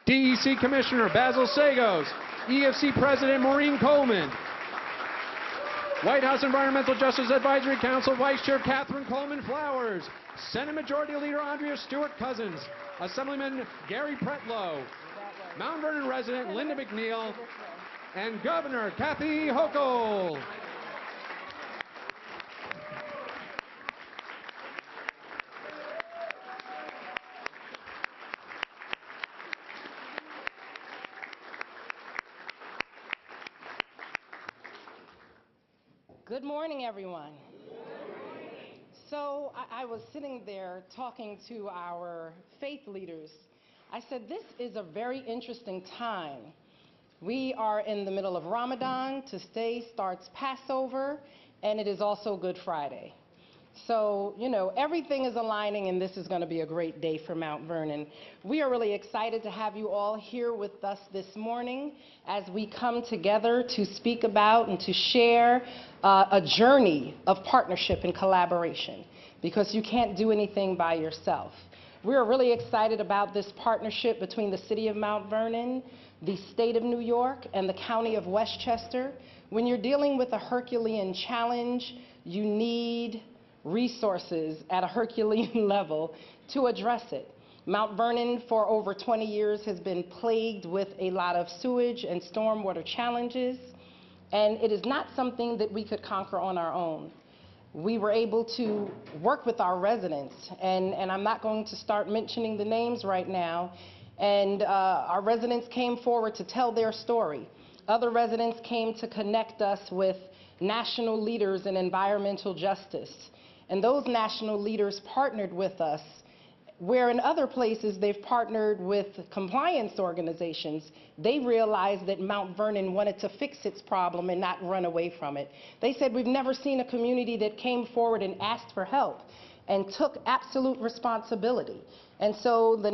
DEC Commissioner Basil Sagos, EFC President Maureen Coleman, White House Environmental Justice Advisory Council Vice Chair Catherine Coleman Flowers, Senate Majority Leader Andrea Stewart-Cousins, Assemblyman Gary Pretlow, Mount Vernon resident Linda McNeil, and Governor Kathy Hochul. Good morning, everyone. So I was sitting there talking to our faith leaders. I said, this is a very interesting time. We are in the middle of Ramadan. Today starts Passover, and it is also Good Friday. So, you know, everything is aligning, and this is going to be a great day for Mount Vernon. We are really excited to have you all here with us this morning as we come together to speak about and to share a journey of partnership and collaboration, because you can't do anything by yourself. We're really excited about this partnership between the City of Mount Vernon, the State of New York, and the County of Westchester. When you're dealing with a Herculean challenge, you need resources at a Herculean level to address it. Mount Vernon for over 20 years has been plagued with a lot of sewage and stormwater challenges, and it is not something that we could conquer on our own. We were able to work with our residents, and I'm not going to start mentioning the names right now, and our residents came forward to tell their story. Other residents came to connect us with national leaders in environmental justice. And those national leaders partnered with us, where in other places they've partnered with compliance organizations. They realized that Mount Vernon wanted to fix its problem and not run away from it. They said, we've never seen a community that came forward and asked for help and took absolute responsibility. And so the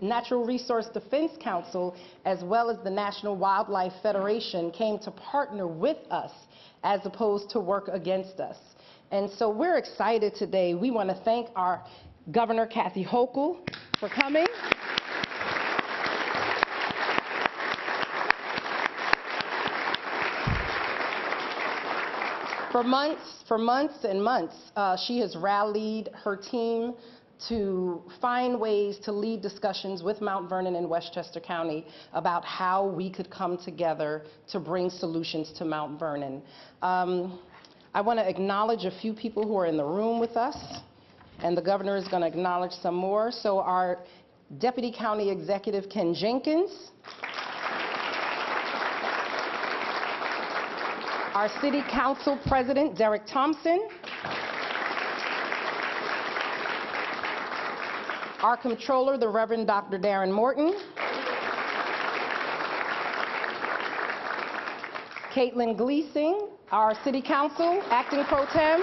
Natural Resource Defense Council, as well as the National Wildlife Federation, came to partner with us as opposed to work against us. And so we're excited today. We want to thank our Governor Kathy Hochul for coming. For months and months, she has rallied her team to find ways to lead discussions with Mount Vernon and Westchester County about how we could come together to bring solutions to Mount Vernon. I want to acknowledge a few people who are in the room with us, and the governor is going to acknowledge some more. So our Deputy County Executive, Ken Jenkins, our City Council President, Derek Thompson, our Comptroller, the Reverend Dr. Darren Morton, Caitlin Gleasing, our City Council, Acting Pro Tem.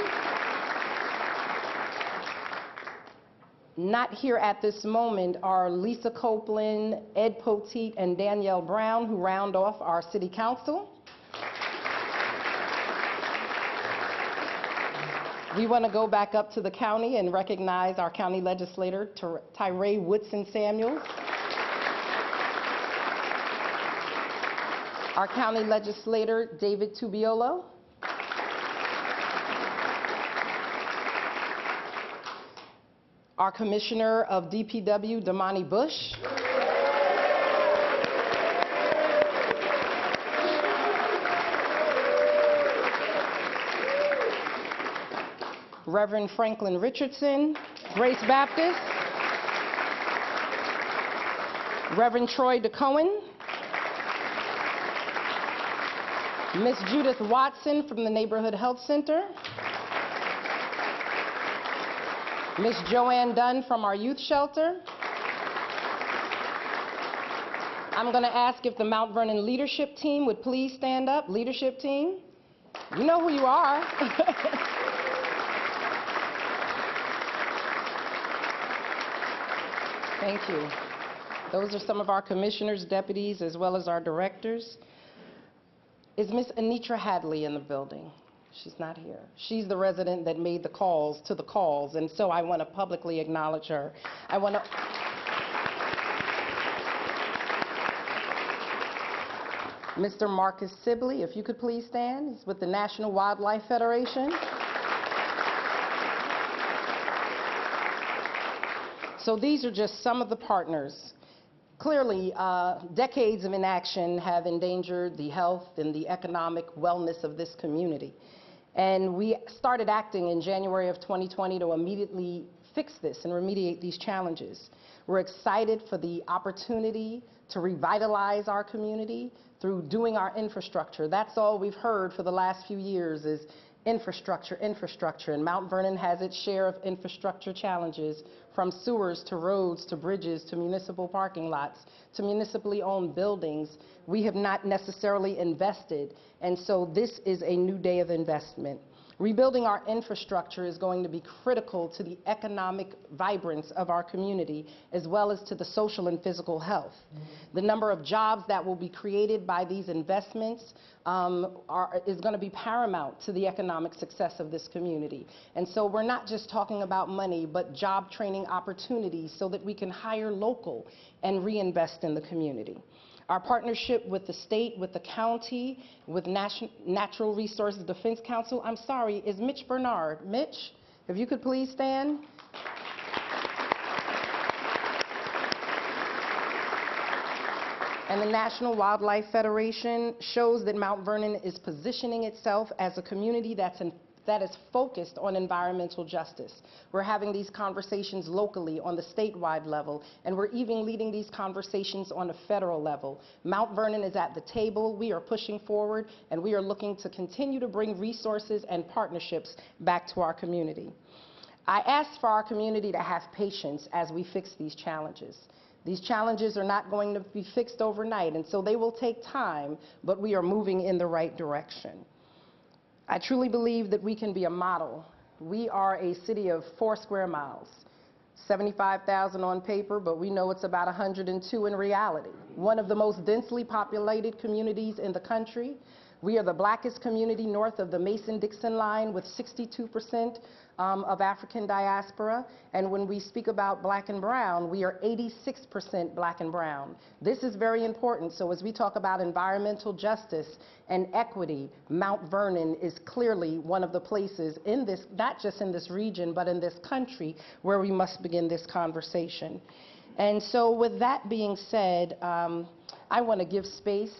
Not here at this moment are Lisa Copeland, Ed Poteet, and Danielle Brown, who round off our City Council. We want to go back up to the county and recognize our county legislator, Tyree Woodson Samuels. Our county legislator, David Tubiolo. Our Commissioner of DPW, Damani Bush. Reverend Franklin Richardson, Grace Baptist. Reverend Troy DeCohen. Miss Judith Watson from the Neighborhood Health Center. Miss Joanne Dunn from our youth shelter. I'm going to ask if the Mount Vernon leadership team would please stand up. Leadership team, you know who you are. Thank you. Those are some of our commissioners, deputies, as well as our directors. Is Miss Anitra Hadley in the building? She's not here. She's the resident that made the calls to the calls, and so I want to publicly acknowledge her. I want to Mr. Marcus Sibley, if you could please stand. He's with the National Wildlife Federation. So these are just some of the partners. Clearly, decades of inaction have endangered the health and the economic wellness of this community. And we started acting in January of 2020 to immediately fix this and remediate these challenges. We're excited for the opportunity to revitalize our community through doing our infrastructure. That's all we've heard for the last few years is infrastructure, infrastructure. And Mount Vernon has its share of infrastructure challenges, from sewers to roads to bridges to municipal parking lots to municipally owned buildings. We have not necessarily invested, and so this is a new day of investment. Rebuilding our infrastructure is going to be critical to the economic vibrance of our community, as well as to the social and physical health. The number of jobs that will be created by these investments is going to be paramount to the economic success of this community. And so we're not just talking about money, but job training opportunities so that we can hire local and reinvest in the community. Our partnership with the state, with the county, with Natural Resources Defense Council, I'm sorry, is Mitch Bernard. Mitch, if you could please stand. And the National Wildlife Federation shows that Mount Vernon is positioning itself as a community that is focused on environmental justice. We're having these conversations locally on the statewide level, and we're even leading these conversations on a federal level. Mount Vernon is at the table. We are pushing forward, and we are looking to continue to bring resources and partnerships back to our community. I ask for our community to have patience as we fix these challenges. These challenges are not going to be fixed overnight, and so they will take time, but we are moving in the right direction. I truly believe that we can be a model. We are a city of 4 square miles, 75,000 on paper, but we know it's about 102 in reality. One of the most densely populated communities in the country. We are the blackest community north of the Mason-Dixon line, with 62% of African diaspora. And when we speak about black and brown, we are 86% black and brown. This is very important. So as we talk about environmental justice and equity, Mount Vernon is clearly one of the places in this, not just in this region, but in this country, where we must begin this conversation. And so with that being said, I want to give space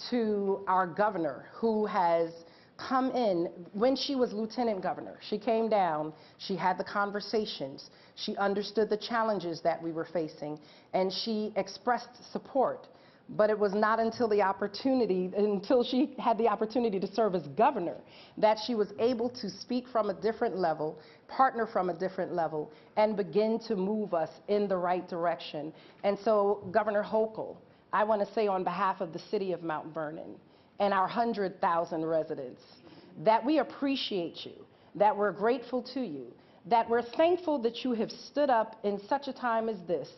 to our governor, who has come in. When she was lieutenant governor, she came down, she had the conversations, she understood the challenges that we were facing, and she expressed support. But it was not until she had the opportunity to serve as governor that she was able to speak from a different level, partner from a different level, and begin to move us in the right direction. And so, Governor Hochul, I want to say on behalf of the city of Mount Vernon and our 100,000 residents that we appreciate you, that we're grateful to you, that we're thankful that you have stood up in such a time as this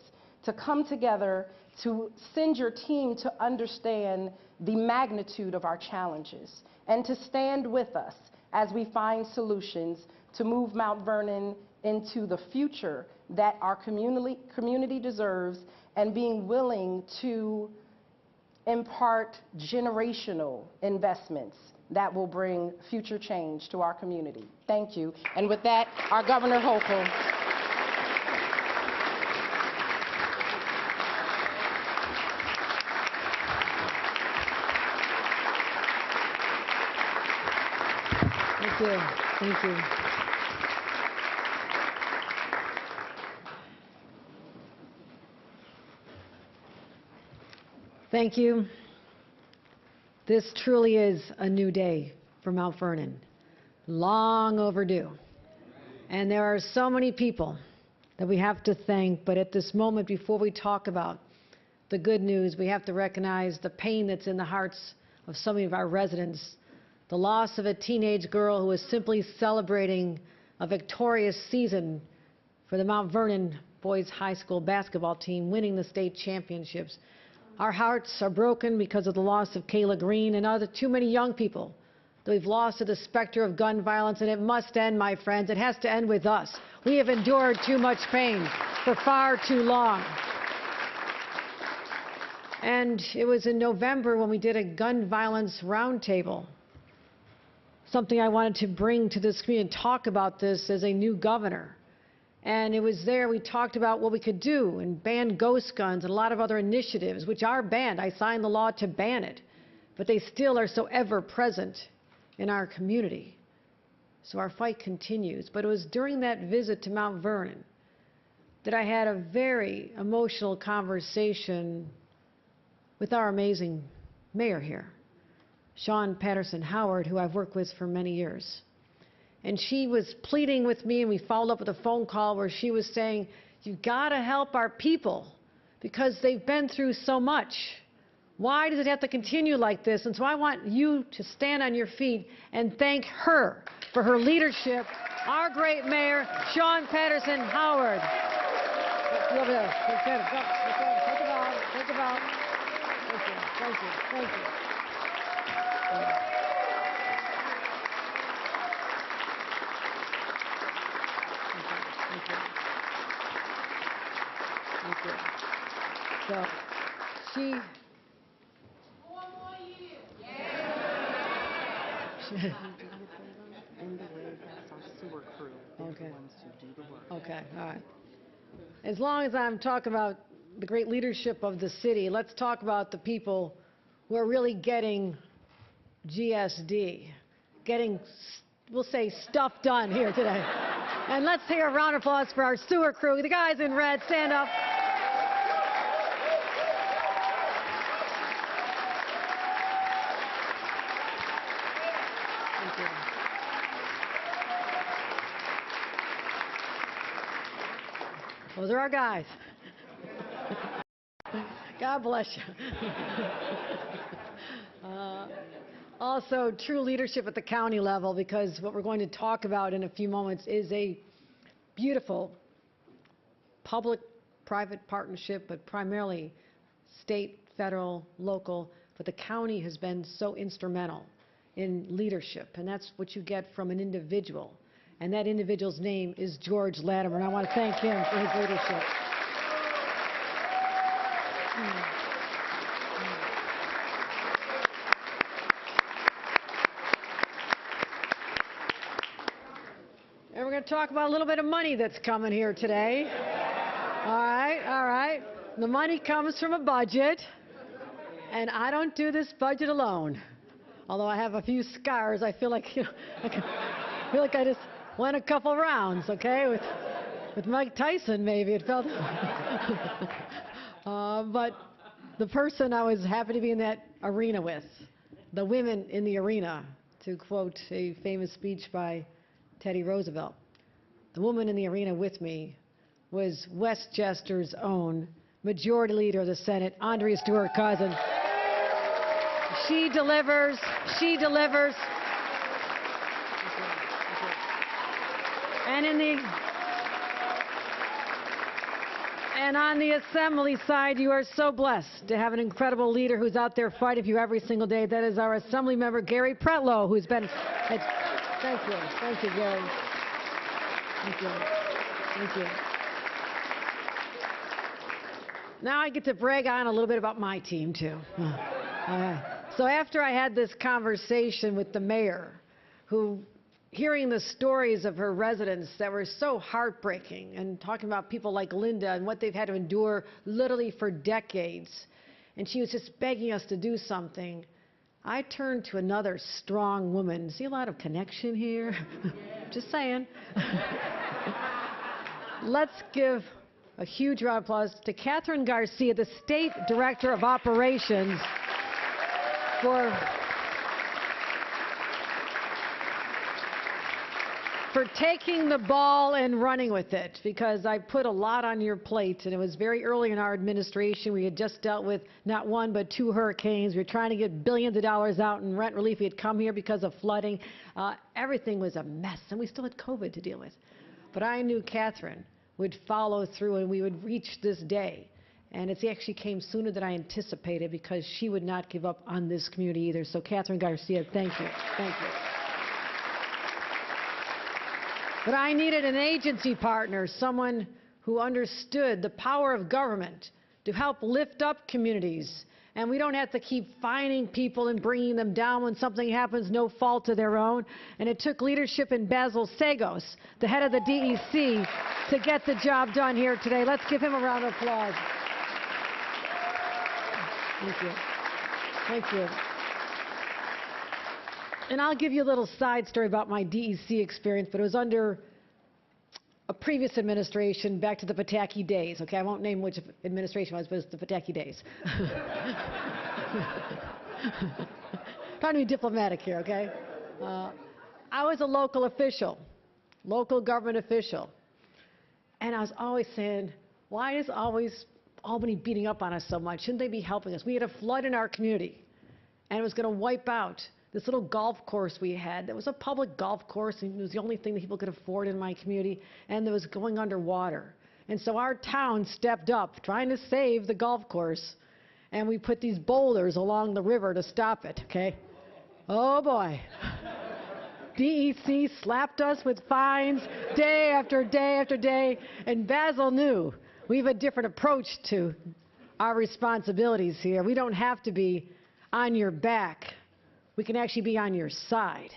to come together to send your team to understand the magnitude of our challenges and to stand with us as we find solutions to move Mount Vernon into the future that our community deserves, and being willing to impart generational investments that will bring future change to our community. Thank you. And with that, our Governor Hochul. Thank you. Thank you. Thank you. This truly is a new day for Mount Vernon. Long overdue. And there are so many people that we have to thank, but at this moment, before we talk about the good news, we have to recognize the pain that's in the hearts of so many of our residents. The loss of a teenage girl who was simply celebrating a victorious season for the Mount Vernon boys high school basketball team, winning the state championships. Our hearts are broken because of the loss of Kayla Green and other too many young people that we've lost to the specter of gun violence, and it must end, my friends. It has to end with us. We have endured too much pain for far too long. And it was in November when we did a gun violence roundtable, something I wanted to bring to this community and talk about this as a new governor. And it was there we talked about what we could do and ban ghost guns and a lot of other initiatives, which are banned. I signed the law to ban it, but they still are so ever present in our community. So our fight continues. But it was during that visit to Mount Vernon that I had a very emotional conversation with our amazing mayor here, Sean Patterson Howard, who I've worked with for many years. And she was pleading with me, and we followed up with a phone call where she was saying, you've got to help our people because they've been through so much. Why does it have to continue like this? And so I want you to stand on your feet and thank her for her leadership, our great mayor, Sean Patterson Howard. Over there. Take a bow. Take a bow. Thank you. Thank you. Thank you. So, she... 4 more years. And the way that's our sewer crew. They're Okay. the ones who do the work. Okay, all right. As long as I'm talking about the great leadership of the city, let's talk about the people who are really getting GSD, getting, we'll say, stuff done here today. And let's hear a round of applause for our sewer crew. The guys in red, stand up. Thank you. Those are our guys. God bless you. Also, true leadership at the county level, because what we're going to talk about in a few moments is a beautiful public-private partnership, but primarily state, federal, local. But the county has been so instrumental in leadership, and that's what you get from an individual. And that individual's name is George Latimer, and I want to thank him for his leadership. And we're going to talk about a little bit of money that's coming here today. All right. The money comes from a budget, and I don't do this budget alone. Although I have a few scars, I feel like, I just won a couple rounds, okay, with Mike Tyson maybe, it felt. But the person I was happy to be in that arena with, the women in the arena, to quote a famous speech by Teddy Roosevelt, the woman in the arena with me was Westchester's own Majority Leader of the Senate, Andrea Stewart-Cousin. She delivers. And on the assembly side, you are so blessed to have an incredible leader who's out there fighting for you every single day. That is our assembly member, Gary Pretlow, who's been... Thank you, Gary. Thank you. Now I get to brag on a little bit about my team, too. So after I had this conversation with the mayor, who, hearing the stories of her residents that were so heartbreaking, and talking about people like Linda and what they've had to endure literally for decades, and she was just begging us to do something, I turned to another strong woman. See a lot of connection here? Just saying. Let's give a huge round of applause to Catherine Garcia, the State Director of Operations, for taking the ball and running with it, because I put a lot on your plate, and it was very early in our administration. We had just dealt with not one but 2 hurricanes. We were trying to get billions of dollars out in rent relief. We had come here because of flooding. Everything was a mess, and we still had COVID to deal with. But I knew Catherine would follow through, and we would reach this day. And it actually came sooner than I anticipated, because she would not give up on this community either. So Catherine Garcia, thank you. Thank you. But I needed an agency partner, someone who understood the power of government to help lift up communities. And we don't have to keep fining people and bringing them down when something happens, no fault of their own. And it took leadership in Basil Sagos, the head of the DEC, to get the job done here today. Let's give him a round of applause. Thank you. Thank you. And I'll give you a little side story about my DEC experience, but it was under a previous administration back to the Pataki days. Okay, I won't name which administration it was, but it's the Pataki days. Trying to be diplomatic here, okay? I was a local official, local government official, and I was always saying, why is always Albany beating up on us so much? Shouldn't they be helping us? We had a flood in our community, and it was going to wipe out this little golf course we had. That was a public golf course, and it was the only thing that people could afford in my community, and it was going underwater. And so our town stepped up, trying to save the golf course, and we put these boulders along the river to stop it, okay? Oh boy. DEC slapped us with fines day after day after day, and Basil knew we have a different approach to our responsibilities here. We don't have to be on your back. We can actually be on your side,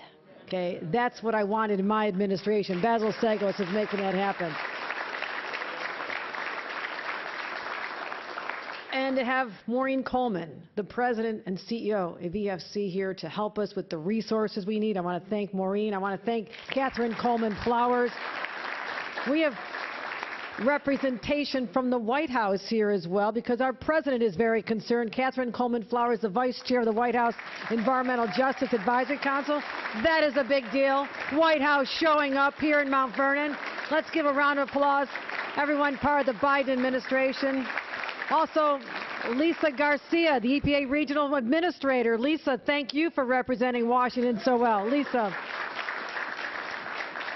okay? That's what I wanted in my administration. Basil Sagos is making that happen. And to have Maureen Coleman, the president and CEO of EFC, here to help us with the resources we need. I want to thank Maureen. I want to thank Catherine Coleman Flowers. We have representation from the White House here as well, because our president is very concerned. Catherine Coleman Flowers, the vice chair of the White House Environmental Justice Advisory Council. That is a big deal. White House showing up here in Mount Vernon. Let's give a round of applause. Everyone part of the Biden administration. Also, Lisa Garcia, the EPA Regional Administrator. Lisa, thank you for representing Washington so well. Lisa.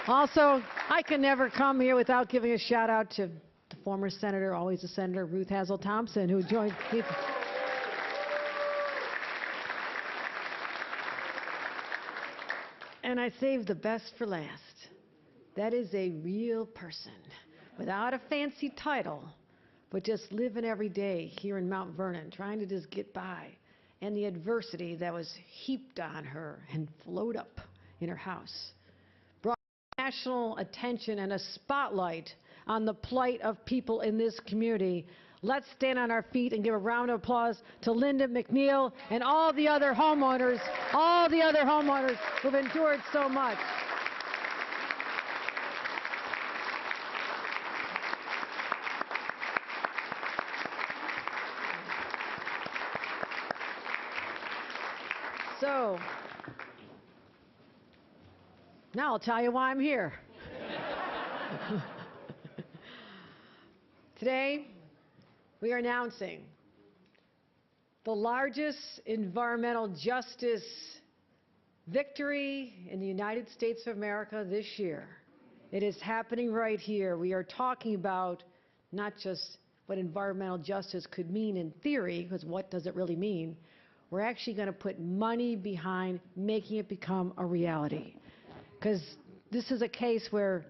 Also, I can never come here without giving a shout out to the former senator, always a senator, Ruth Hazel Thompson, who joined. And I saved the best for last. That is a real person without a fancy title, but just living every day here in Mount Vernon, trying to just get by, and the adversity that was heaped on her and flowed up in her house. National attention and a spotlight on the plight of people in this community. Let's stand on our feet and give a round of applause to Linda McNeil and all the other homeowners who've endured so much. So, now I'll tell you why I'm here. Today, we are announcing the largest environmental justice victory in the United States of America this year. It is happening right here. We are talking about not just what environmental justice could mean in theory, because what does it really mean? We're actually going to put money behind making it become a reality. Because this is a case where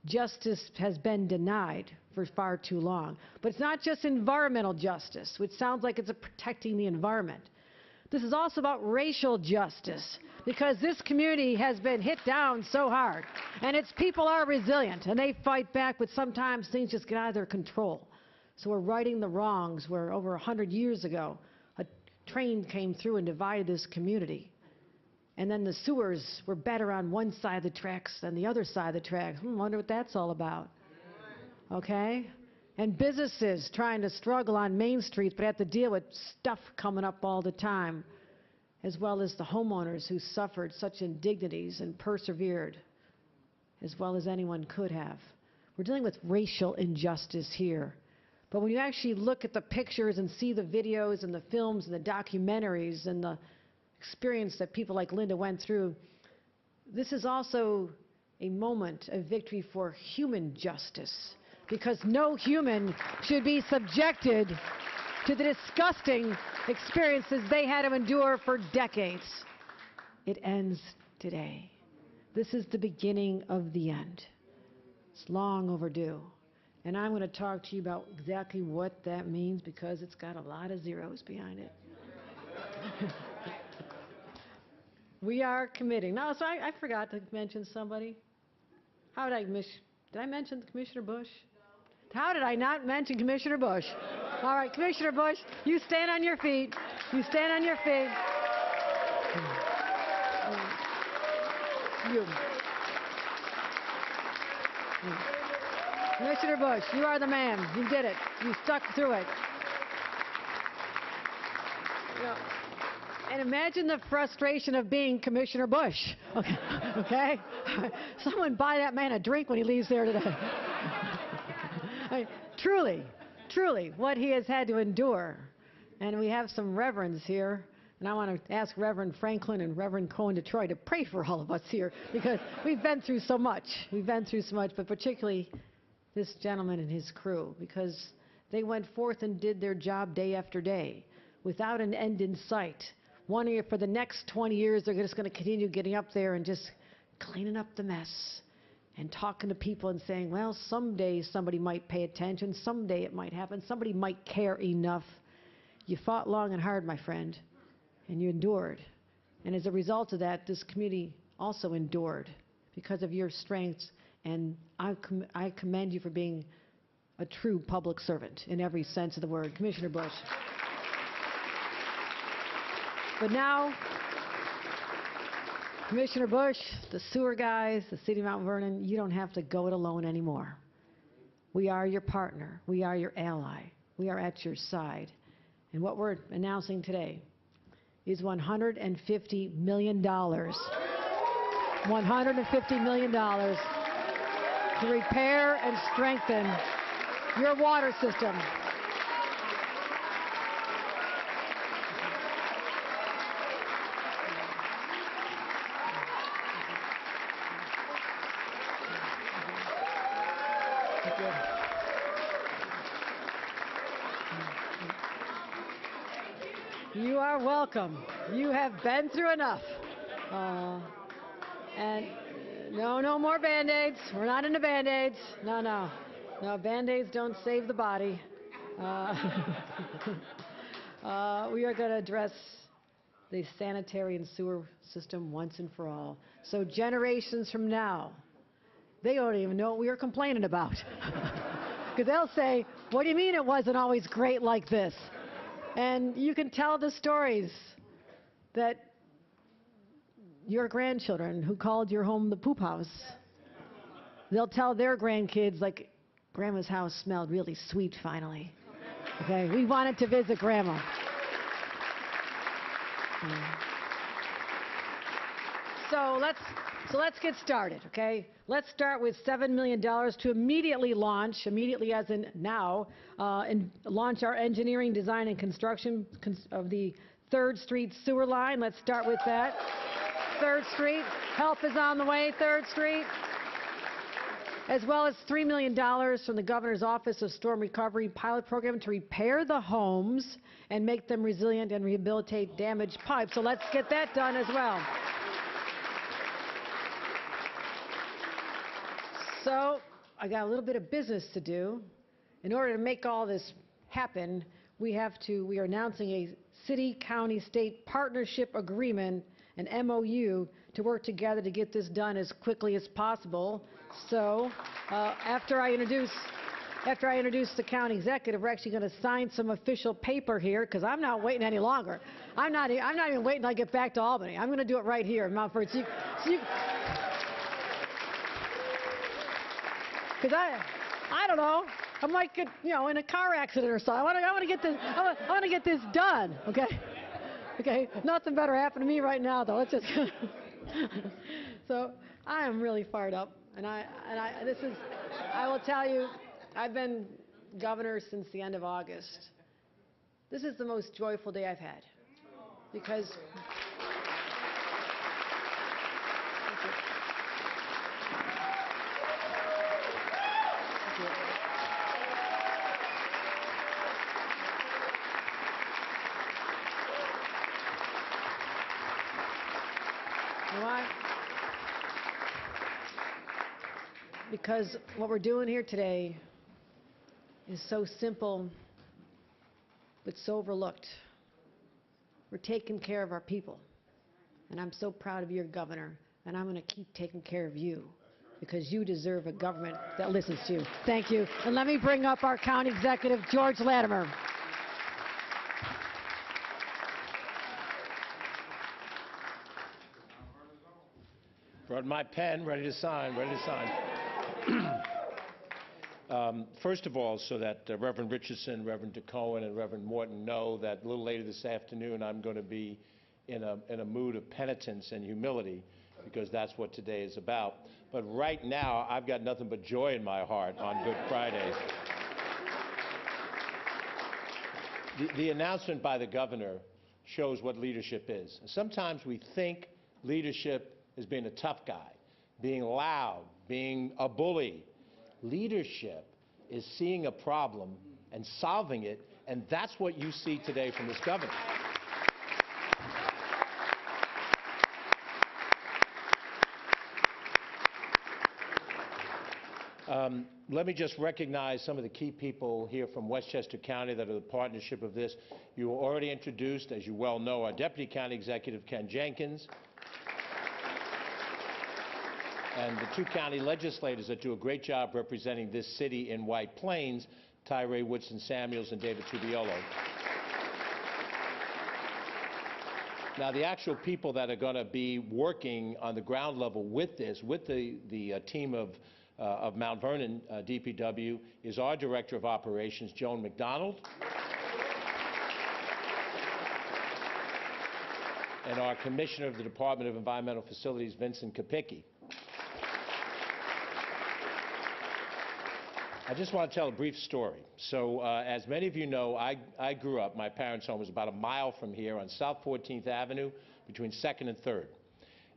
justice has been denied for far too long. But it's not just environmental justice, which sounds like it's protecting the environment. This is also about racial justice, because this community has been hit down so hard, and its people are resilient, and they fight back, but sometimes things just get out of their control. So we're righting the wrongs where over 100 years ago, a train came through and divided this community. And then the sewers were better on one side of the tracks than the other side of the tracks. Wonder what that's all about. Okay? And businesses trying to struggle on Main Street but have to deal with stuff coming up all the time, as well as the homeowners who suffered such indignities and persevered as well as anyone could have. We're dealing with racial injustice here. But when you actually look at the pictures and see the videos and the films and the documentaries and the experience that people like Linda went through, this is also a moment of victory for human justice, because no human should be subjected to the disgusting experiences they had to endure for decades. It ends today. This is the beginning of the end. It's long overdue. And I'm going to talk to you about exactly what that means because it's got a lot of zeros behind it. We are committing. No, so I forgot to mention somebody. How did I mention Commissioner Bush? How did I not mention Commissioner Bush? All right, Commissioner Bush, you stand on your feet. You stand on your feet. You. Commissioner Bush, you are the man. You did it. You stuck through it. You know, and imagine the frustration of being Commissioner Bush. Okay? Okay? Someone buy that man a drink when he leaves there today. I mean, truly, what he has had to endure. And we have some reverends here. And I want to ask Reverend Franklin and Reverend Cohen to try to pray for all of us here because we've been through so much. We've been through so much, but particularly this gentleman and his crew because they went forth and did their job day after day without an end in sight. Wondering if for the next 20 years they're just going to continue getting up there and just cleaning up the mess and talking to people and saying, well, someday somebody might pay attention, someday it might happen, somebody might care enough. You fought long and hard, my friend, and you endured. And as a result of that, this community also endured because of your strengths, and I commend you for being a true public servant in every sense of the word. Commissioner Bush. But now, Commissioner Bush, the sewer guys, the city of Mount Vernon, you don't have to go it alone anymore. We are your partner. We are your ally. We are at your side. And what we're announcing today is $150 million. $150 million to repair and strengthen your water system. You are welcome. You have been through enough. And no more Band-Aids. We're not into Band-Aids. No, Band-Aids don't save the body. We are going to address the sanitary and sewer system once and for all. So generations from now, they don't even know what we are complaining about. Because they'll say, what do you mean it wasn't always great like this? And you can tell the stories that your grandchildren who called your home the poop house, they'll tell their grandkids, like, Grandma's house smelled really sweet finally. Okay, we wanted to visit Grandma. So let's get started, okay? Let's start with $7 million to immediately as in now, and launch our engineering, design, and construction of the 3rd Street sewer line. Let's start with that. 3rd Street, help is on the way, 3rd Street. As well as $3 million from the Governor's Office of Storm Recovery pilot program to repair the homes and make them resilient and rehabilitate damaged pipes. So let's get that done as well. So I got a little bit of business to do. In order to make all this happen, we are announcing a city-county-state partnership agreement, an MOU, to work together to get this done as quickly as possible. So after I introduce the county executive, we're actually going to sign some official paper here because I'm not waiting any longer. I'm not even waiting until I get back to Albany. I'm going to do it right here in Mount Vernon. Because I don't know, I might get, in a car accident or something. I want to get this done, okay? Okay, nothing better happened to me right now, though. It's just so I am really fired up, and I will tell you, I've been governor since the end of August. This is the most joyful day I've had because. Thank you. Why? Because what we're doing here today is so simple, but so overlooked. We're taking care of our people. And I'm so proud of your governor, and I'm going to keep taking care of you because you deserve a government that listens to you. Thank you. And let me bring up our county executive, George Latimer. Brought my pen, ready to sign, ready to sign. First of all, so that Reverend Richardson, Reverend DeCohen, and Reverend Morton know that a little later this afternoon I'm going to be in a mood of penitence and humility, because that's what today is about. But right now, I've got nothing but joy in my heart on Good Friday. The announcement by the governor shows what leadership is. Sometimes we think leadership is being a tough guy, being loud, being a bully. Leadership is seeing a problem and solving it, and that's what you see today from this governor. Let me just recognize some of the key people here from Westchester County that are the partnership of this. You were already introduced, as you well know, our Deputy County Executive, Ken Jenkins, and the two county legislators that do a great job representing this city in White Plains, Tyree Woodson Samuels and David Tubiolo. Now, the actual people that are going to be working on the ground level with this, with the team of Mount Vernon DPW, is our Director of Operations, Joan McDonald, and our Commissioner of the Department of Environmental Facilities, Vincent Kopicki. I just want to tell a brief story. So, as many of you know, I grew up, my parents' home was about a mile from here on South 14th Avenue between 2nd and 3rd.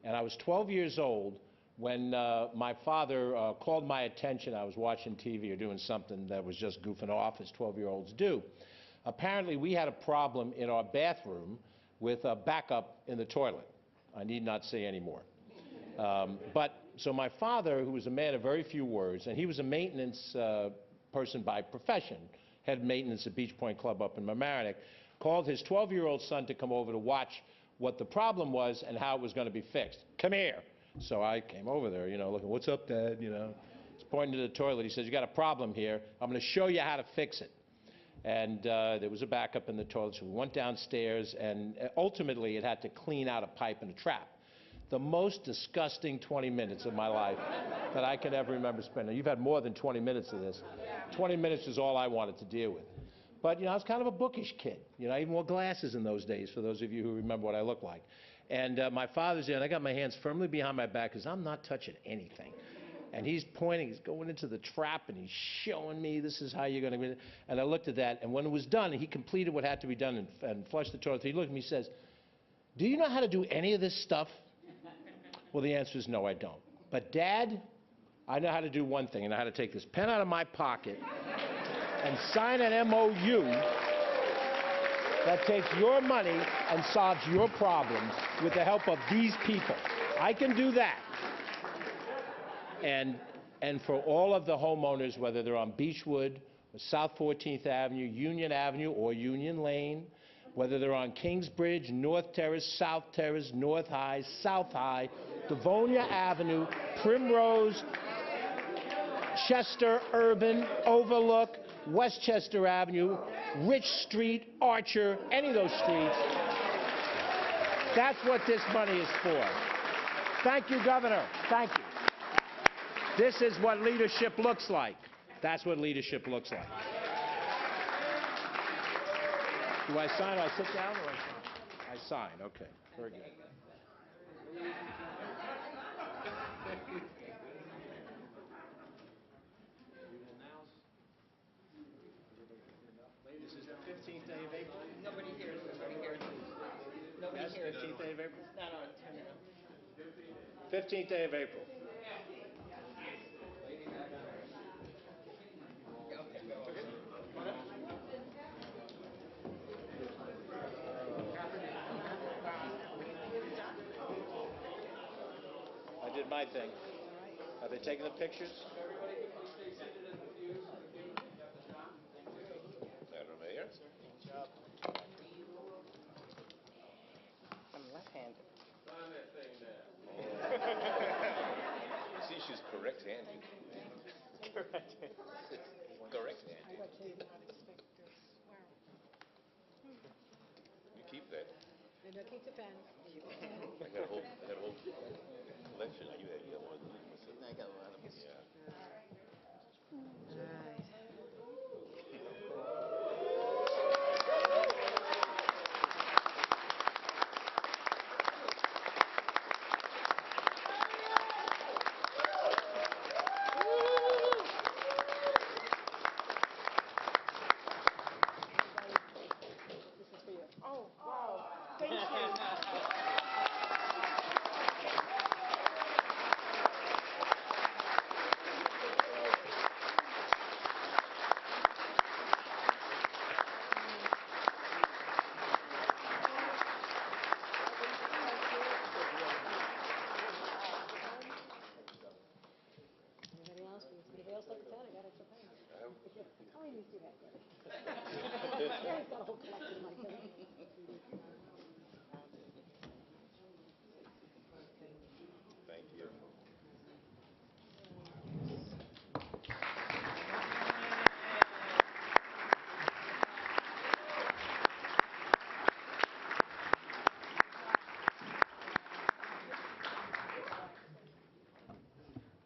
And I was 12 years old when my father called my attention. I was watching TV or doing something that was just goofing off, as 12-year-olds do. Apparently, we had a problem in our bathroom with a backup in the toilet. I need not say any more. So my father, who was a man of very few words, and he was a maintenance person by profession, head maintenance at Beach Point Club up in Mamaroneck, called his 12-year-old son to come over to watch what the problem was and how it was going to be fixed. Come here. So I came over there, you know, looking, what's up, Dad? You know, he's pointing to the toilet. He says, you got a problem here. I'm going to show you how to fix it. And there was a backup in the toilet, so we went downstairs, and ultimately it had to clean out a pipe and a trap. The most disgusting 20 minutes of my life that I can ever remember spending. You've had more than 20 minutes of this. 20 minutes is all I wanted to deal with. But, you know, I was kind of a bookish kid. You know, I even wore glasses in those days, for those of you who remember what I looked like. And my father's there, and I got my hands firmly behind my back because I'm not touching anything. And he's pointing, he's going into the trap, and he's showing me this is how you're going to. And I looked at that, and when it was done, he completed what had to be done and flushed the toilet. He looked at me and says, do you know how to do any of this stuff? Well, the answer is no, I don't. But, Dad, I know how to do one thing, and I know how to take this pen out of my pocket and sign an MOU that takes your money and solves your problems with the help of these people. I can do that. And for all of the homeowners, whether they're on Beechwood, or South 14th Avenue, Union Avenue, or Union Lane, whether they're on Kingsbridge, North Terrace, South Terrace, North High, South High, Livonia Avenue, Primrose, Chester, Urban, Overlook, Westchester Avenue, Rich Street, Archer, any of those streets. That's what this money is for. Thank you, Governor. Thank you. This is what leadership looks like. That's what leadership looks like. Do I sign? I sit down or I sign? I sign. Okay. Very good. This is the 15th day of April. Nobody here. Nobody here. Nobody Yes, here. 15th day of April. It's not on. Turn it on. 15th day of April. I did my thing. Have they taken the pictures? And no keep the pen. I got a whole collection. You got one of these. I got a lot of them. Yeah. All right. Anybody else? Anybody else like a pen? I got extra pens. Oh, you see that. Gary's got a whole collection of my pens. Thank you.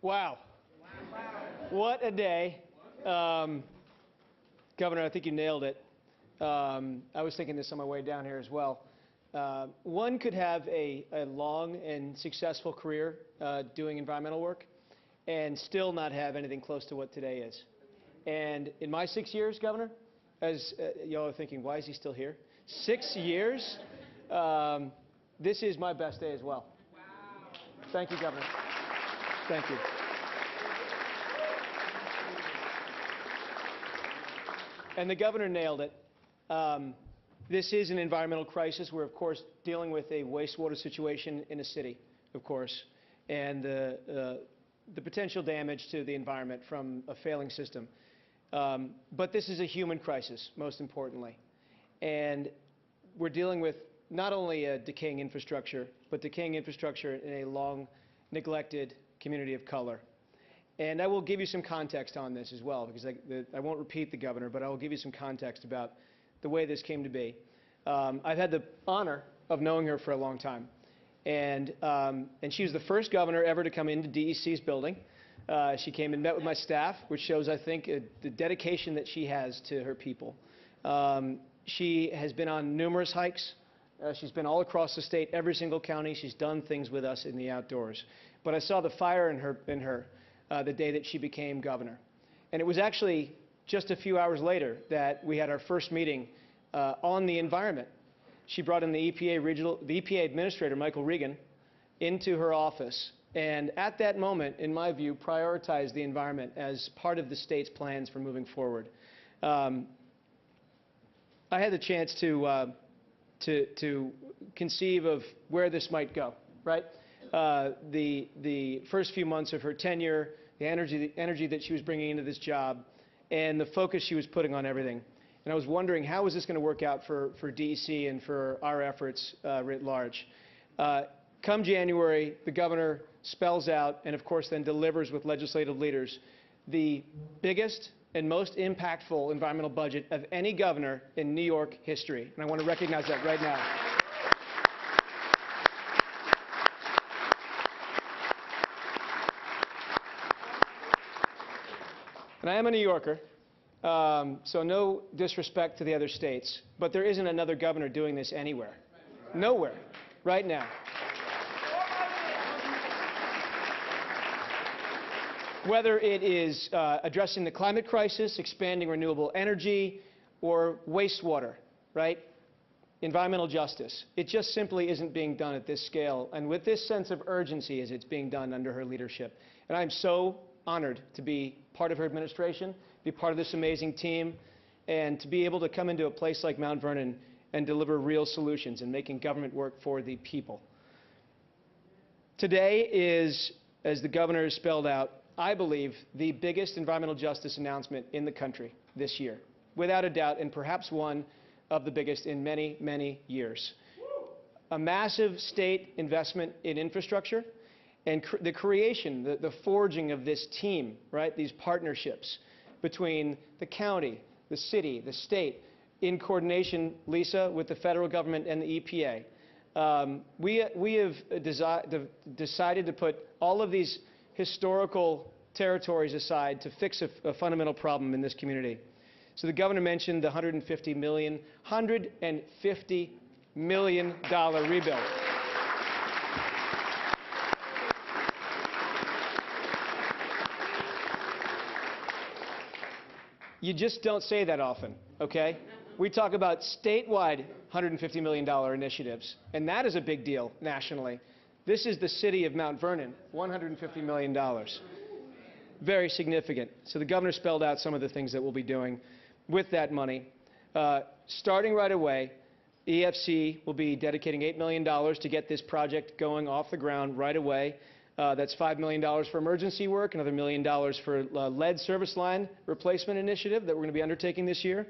Wow. What a day. Governor, I think you nailed it. I was thinking this on my way down here as well. One could have a long and successful career doing environmental work and still not have anything close to what today is. And in my 6 years, Governor, as y'all are thinking, why is he still here? 6 years, this is my best day as well. Thank you, Governor. Thank you. And the governor nailed it. This is an environmental crisis. We're, of course, dealing with a wastewater situation in a city, of course, and the potential damage to the environment from a failing system. But this is a human crisis, most importantly. And we're dealing with not only a decaying infrastructure, but decaying infrastructure in a long neglected community of color. And I will give you some context on this as well, because I won't repeat the governor, but I will give you some context about the way this came to be. I've had the honor of knowing her for a long time. And she was the first governor ever to come into DEC's building. She came and met with my staff, which shows, I think, the dedication that she has to her people. She has been on numerous hikes. She's been all across the state, every single county. She's done things with us in the outdoors. But I saw the fire in her the day that she became governor. And it was actually just a few hours later that we had our first meeting on the environment. She brought in the EPA administrator, Michael Regan, into her office. And at that moment, in my view, prioritized the environment as part of the state's plans for moving forward. I had the chance to conceive of where this might go, right? The first few months of her tenure, the energy that she was bringing into this job, and the focus she was putting on everything. And I was wondering, how is this going to work out for DEC and for our efforts writ large? Come January, the governor spells out, and of course then delivers with legislative leaders, the biggest and most impactful environmental budget of any governor in New York history. And I want to recognize that right now. And I am a New Yorker, so no disrespect to the other states, but there isn't another governor doing this anywhere. Nowhere, right now. Whether it is addressing the climate crisis, expanding renewable energy, or wastewater, right? Environmental justice. It just simply isn't being done at this scale and with this sense of urgency as it's being done under her leadership. And I'm so honored to be part of her administration, be part of this amazing team, and to be able to come into a place like Mount Vernon and deliver real solutions and making government work for the people. Today is, as the governor has spelled out, I believe, the biggest environmental justice announcement in the country this year, without a doubt, and perhaps one of the biggest in many, many years. A massive state investment in infrastructure and the creation, the forging of this team, right, these partnerships between the county, the city, the state, in coordination, Lisa, with the federal government and the EPA. We have decided to put all of these historical territories aside to fix a fundamental problem in this community. So the governor mentioned the $150 million rebuild. You just don't say that often, okay? We talk about statewide $150 million initiatives, and that is a big deal nationally. This is the city of Mount Vernon, $150 million. Very significant. So the governor spelled out some of the things that we'll be doing with that money. Starting right away, EFC will be dedicating $8 million to get this project going off the ground right away. That's $5 million for emergency work, another $1 million for lead service line replacement initiative that we're going to be undertaking this year.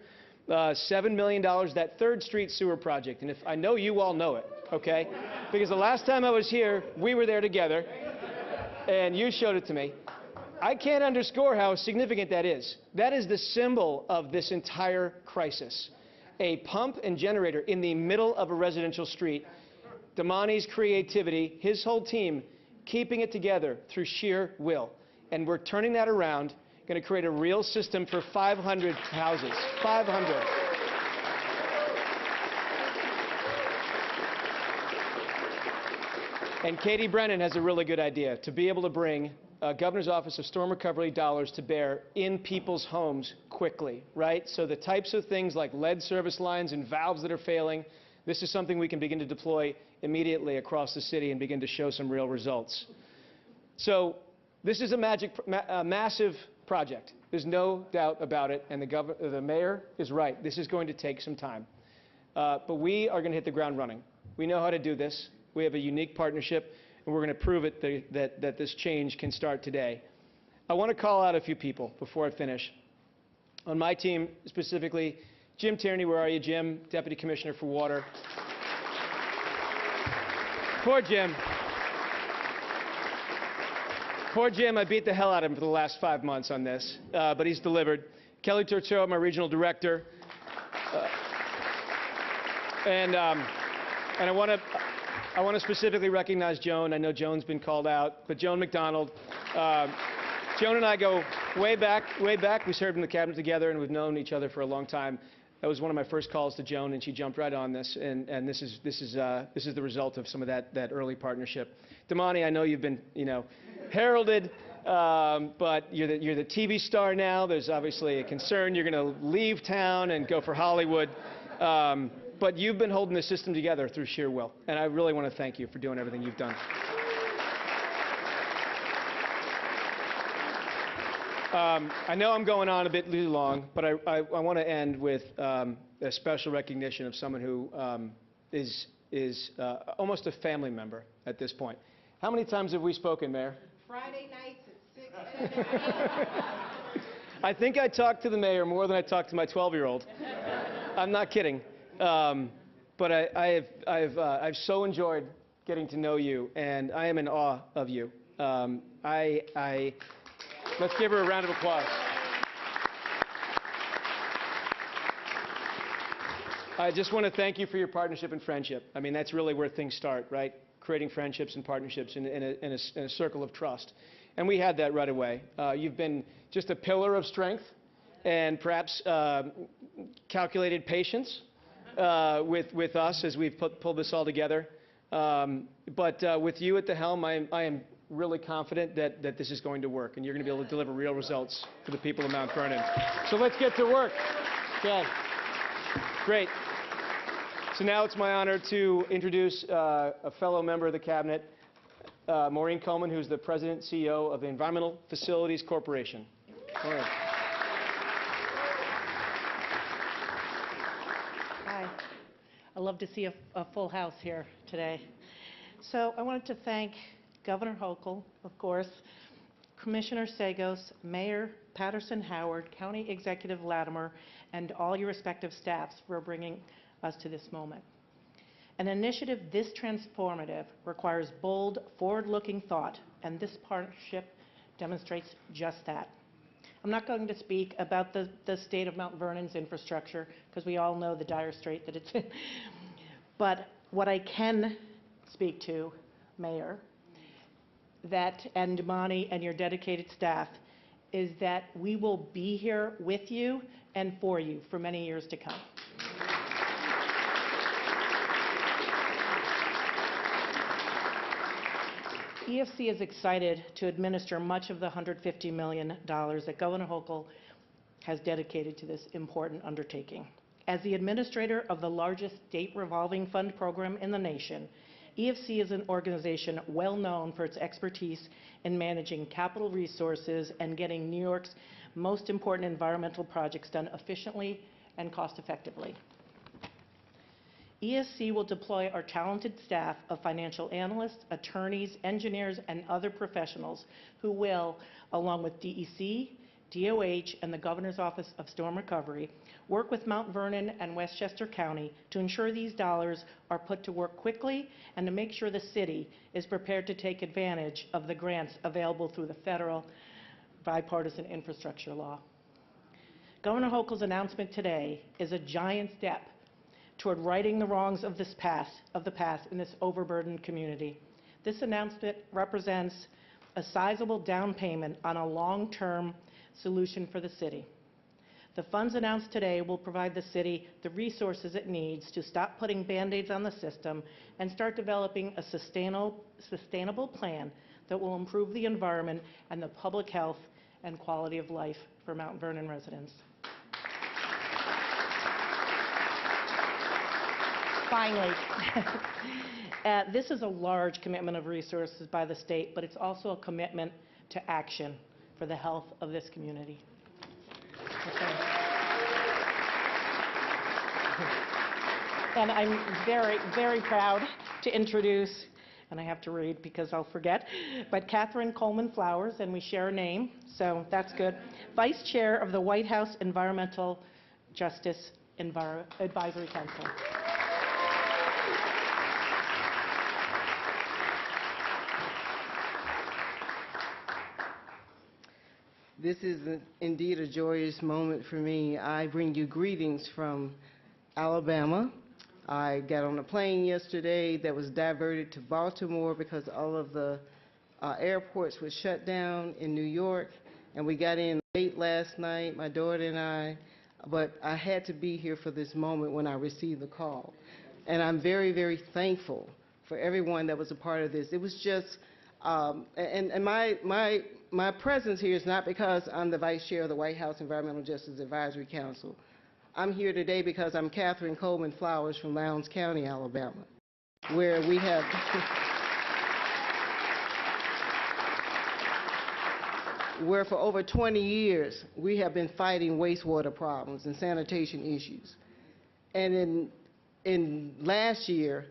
$7 million, that 3rd Street sewer project. And if I know you all know it, okay? Because the last time I was here, we were there together, and you showed it to me. I can't underscore how significant that is. That is the symbol of this entire crisis. A pump and generator in the middle of a residential street. Damani's creativity, his whole team, keeping it together through sheer will. And we're turning that around, going to create a real system for 500 houses. 500. And Katie Brennan has a really good idea, to be able to bring Governor's Office of Storm Recovery dollars to bear in people's homes quickly, right? So the types of things like lead service lines and valves that are failing, this is something we can begin to deploy immediately across the city and begin to show some real results. So this is a massive project. There's no doubt about it, and the mayor is right. This is going to take some time. But we are going to hit the ground running. We know how to do this. We have a unique partnership, and we're going to prove it that this change can start today. I want to call out a few people before I finish. On my team, specifically, Jim Tierney, where are you, Jim? Deputy Commissioner for Water. Poor Jim. Poor Jim, I beat the hell out of him for the last 5 months on this, but he's delivered. Kelly Torturo, my regional director. And I want to specifically recognize Joan. I know Joan's been called out, but Joan McDonald. Joan and I go way back, way back. We served in the cabinet together, and we've known each other for a long time. That was one of my first calls to Joan, and she jumped right on this. And this is the result of some of that early partnership. Damani, I know you've been, heralded, but you're the TV star now. There's obviously a concern you're going to leave town and go for Hollywood. But you've been holding the system together through sheer will, and I really want to thank you for doing everything you've done. I know I'm going on a bit too long, but I want to end with a special recognition of someone who is almost a family member at this point. How many times have we spoken, Mayor? Friday nights at 6. I think I talked to the mayor more than I talked to my 12-year-old. I'm not kidding. But I've so enjoyed getting to know you, and I am in awe of you. Let's give her a round of applause. I just want to thank you for your partnership and friendship. I mean, that's really where things start, right? Creating friendships and partnerships in a circle of trust. And we had that right away. You've been just a pillar of strength and perhaps calculated patience with us as we've pulled this all together. But with you at the helm, I am really confident that this is going to work, and you're going to be able to deliver real results for the people of Mount Vernon. So let's get to work. Okay. Great. So now it's my honor to introduce a fellow member of the cabinet, Maureen Coleman, who's the president and CEO of the Environmental Facilities Corporation. Maureen. Hi. I love to see a full house here today. So I wanted to thank Governor Hochul, of course, Commissioner Sagos, Mayor Patterson-Howard, County Executive Latimer, and all your respective staffs for bringing us to this moment. An initiative this transformative requires bold, forward-looking thought, and this partnership demonstrates just that. I'm not going to speak about the state of Mount Vernon's infrastructure, because we all know the dire strait that it's in. But What I can speak to, Mayor, and Damani and your dedicated staff, is that we will be here with you and for you for many years to come. EFC is excited to administer much of the $150 million that Governor Hochul has dedicated to this important undertaking. As the administrator of the largest state revolving fund program in the nation, EFC is an organization well known for its expertise in managing capital resources and getting New York's most important environmental projects done efficiently and cost effectively. ESC will deploy our talented staff of financial analysts, attorneys, engineers, and other professionals who will, along with DEC, DOH, and the Governor's Office of Storm Recovery, work with Mount Vernon and Westchester County to ensure these dollars are put to work quickly and to make sure the city is prepared to take advantage of the grants available through the federal bipartisan infrastructure law. Governor Hochul's announcement today is a giant step toward righting the wrongs of the past in this overburdened community. This announcement represents a sizable down payment on a long-term solution for the city. The funds announced today will provide the city the resources it needs to stop putting Band-Aids on the system and start developing a sustainable plan that will improve the environment and the public health and quality of life for Mount Vernon residents. Finally, this is a large commitment of resources by the state, but it's also a commitment to action for the health of this community. Okay. And I'm very, very proud to introduce, and I have to read because I'll forget, but Catherine Coleman Flowers, and we share a name, so that's good, Vice Chair of the White House Environmental Justice Advisory Council. This is indeed a joyous moment for me. I bring you greetings from Alabama. I got on a plane yesterday that was diverted to Baltimore because all of the airports were shut down in New York, and we got in late last night, my daughter and I, but I had to be here for this moment when I received the call. And I'm very, very thankful for everyone that was a part of this. It was just, my presence here is not because I'm the Vice Chair of the White House Environmental Justice Advisory Council. I'm here today because I'm Catherine Coleman Flowers from Lowndes County, Alabama, where we have where for over 20 years we have been fighting wastewater problems and sanitation issues. And in last year,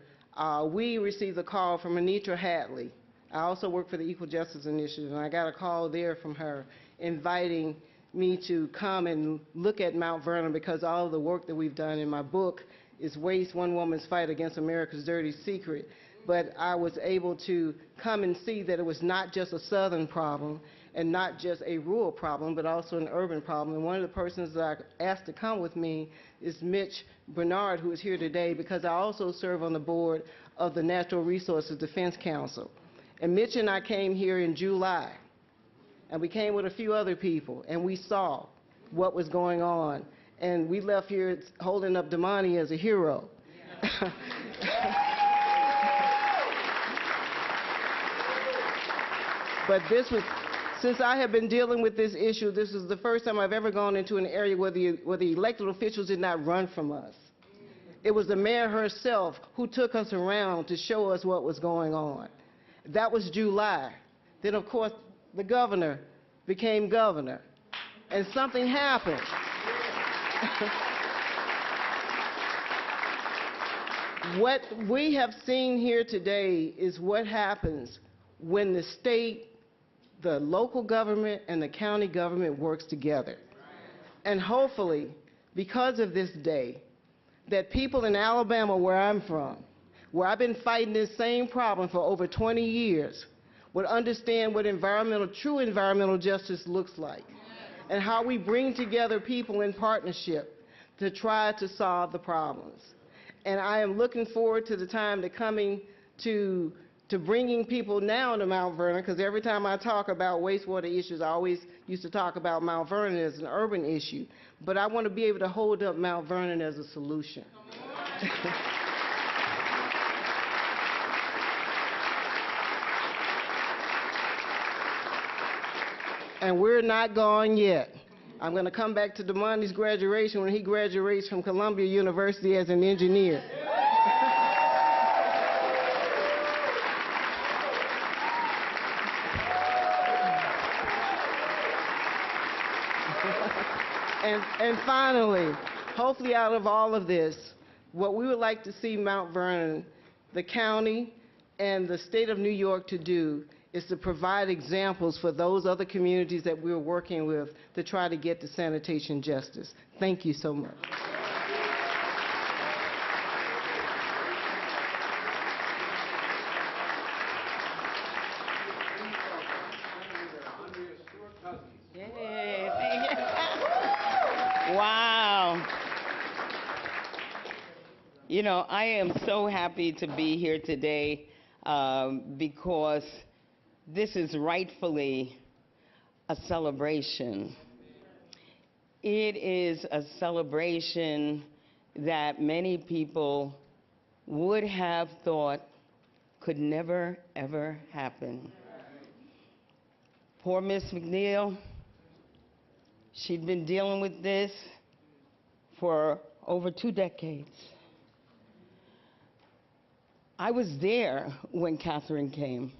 we received a call from Anitra Hadley. I also work for the Equal Justice Initiative, and I got a call there from her inviting me to come and look at Mount Vernon because all of the work that we've done in my book is Waste, One Woman's Fight Against America's Dirty Secret. But I was able to come and see that it was not just a southern problem and not just a rural problem, but also an urban problem. And one of the persons that I asked to come with me is Mitch Bernard, who is here today, because I also serve on the board of the Natural Resources Defense Council. And Mitch and I came here in July, and we came with a few other people, and we saw what was going on. And we left here holding up Damani as a hero. But this was, since I have been dealing with this issue, this is the first time I've ever gone into an area where the elected officials did not run from us. It was the mayor herself who took us around to show us what was going on. That was July. Then, of course, the governor became governor, and something happened. What we have seen here today is what happens when the state, the local government, and the county government works together. And hopefully, because of this day, that people in Alabama, where I'm from, where I've been fighting this same problem for over 20 years, would understand what true environmental justice looks like, and how we bring together people in partnership to try to solve the problems. And I am looking forward to the time to coming to bringing people now to Mount Vernon, because every time I talk about wastewater issues, I always used to talk about Mount Vernon as an urban issue. But I want to be able to hold up Mount Vernon as a solution. And we're not gone yet. I'm going to come back to Demonte's graduation when he graduates from Columbia University as an engineer. And finally, hopefully out of all of this, what we would like to see Mount Vernon, the county, and the state of New York to do is to provide examples for those other communities that we're working with to try to get to sanitation justice. Thank you so much. Wow. You know, I am so happy to be here today because this is rightfully a celebration. It is a celebration that many people would have thought could never, ever happen. Poor Miss McNeil, she'd been dealing with this for over 2 decades. I was there when Catherine came.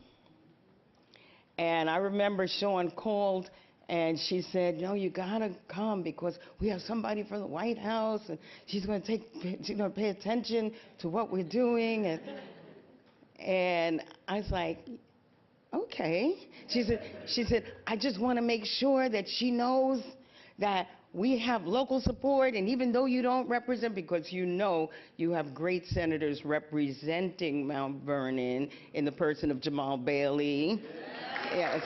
And I remember Sean called and she said, no, you gotta come because we have somebody from the White House and she's gonna pay attention to what we're doing. And I was like, okay. She said, I just wanna make sure that she knows that we have local support, and even though you don't represent, because you know you have great senators representing Mount Vernon in the person of Jamal Bailey, yes,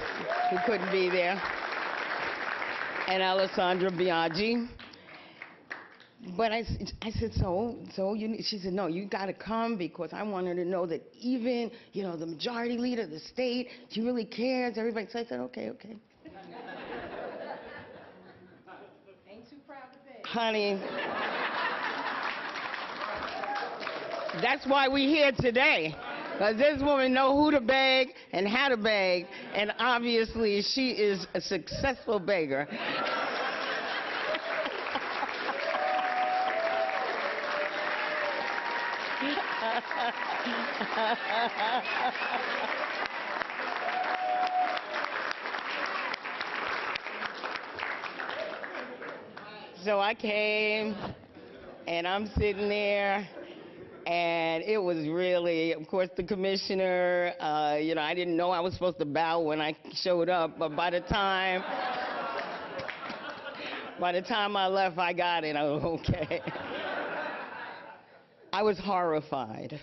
who couldn't be there, and Alessandra Biaggi. But I said, so she said, no, you got to come because I want her to know that even, you know, the majority leader of the state, she really cares, everybody. So I said, okay. Honey, that's why we're here today, because this woman knows who to beg and how to beg, and obviously she is a successful beggar. So I came, and I'm sitting there, and it was really, of course, the commissioner, you know, I didn't know I was supposed to bow when I showed up, but by the time I left, I got it. I was okay. I was horrified.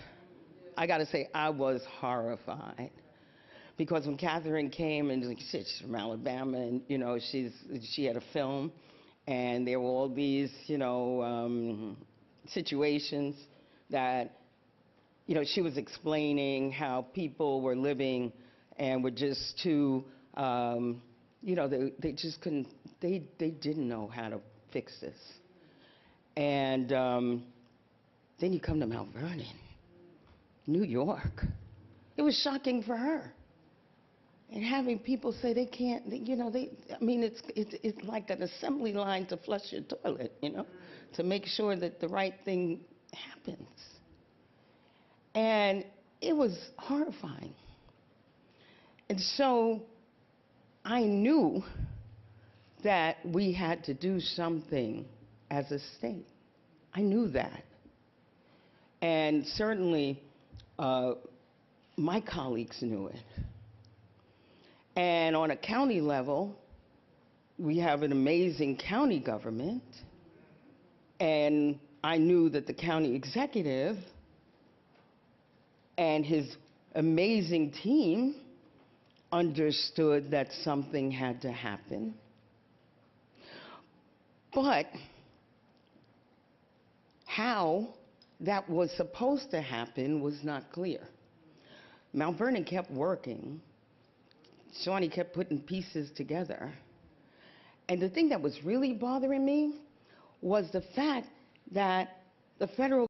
I got to say, I was horrified. Because when Catherine came, and she's from Alabama, and, you know, she had a film, and there were all these, you know, situations that, you know, she was explaining how people were living and were just too, you know, they just couldn't, they didn't know how to fix this. And then you come to Mount Vernon, New York. It was shocking for her. And having people say they can't, you know, I mean, it's like an assembly line to flush your toilet, you know, to make sure that the right thing happens. And it was horrifying. And so I knew that we had to do something as a state. I knew that. And certainly my colleagues knew it. And on a county level, we have an amazing county government. And I knew that the county executive and his amazing team understood that something had to happen. But how that was supposed to happen was not clear. Mount Vernon kept working. Shawnee kept putting pieces together. And the thing that was really bothering me was the fact that the federal